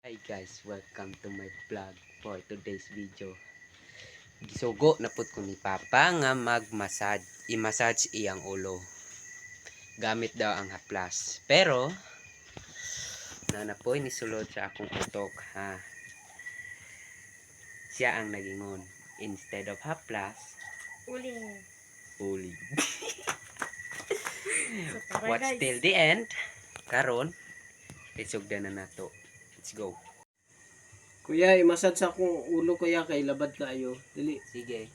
Hi guys, welcome to my vlog for today's video. Gisugo na pud ko ni Papa nga mag-massage, i-massage iyang ulo. Gamit daw ang haplas. Pero nanapoy ni sulod sa akong utok ha. Siya ang nagingon. Instead of haplas, Uling. uling. So, tara, Watch guys. till the end. Karon, isugdan na nato. Let's go. Kuya, imasad sa akong ulo kuya kay labad kaayo. Dili. Sige.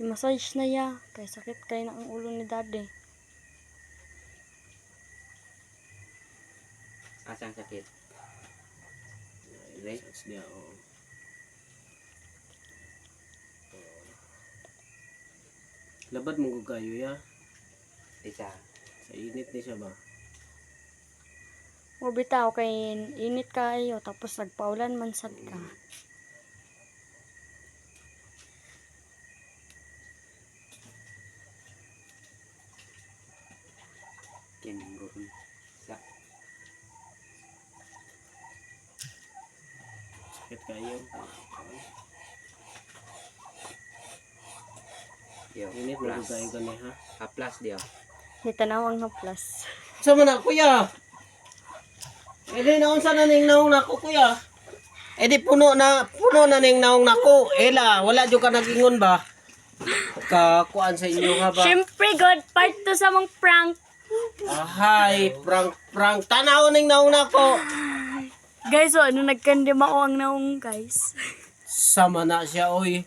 I-massage na ya. Kay sakit kay na ang ulo ni daddy. Asang sakit? Right? Massage niya, oo. Labad mo ko kayo ya. Isa. Sa init ni siya ba? O bitaw kay init kayo tapos nagpaulan man sad ka. Kinanggoon. Sa. Sakit kayo. Dio. Init mo ko kayo gani ha. Haplas dio. Hitanawang haplas. Sa man na kuya. Edi naon sa naning naong nako kuya. Edi puno na ning naong nako. Ela, wala jud ka nagingon ba? Kakuan sa inyo nga ba? Syempre God, part to sa mong prank. Ahay, prank tanaw ning naong nako. Guys, so ano nagkandimao ang naong guys. Sama na siya oy.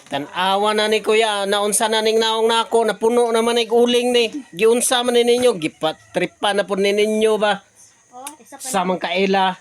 Tanawa na ni kuya, naunsa na ning naong nako, napuno naman ig uling ni. Giunsa man ni ninyo, gipatripa na pud ni ninyo ba? Oh, isa pa Samang kaila.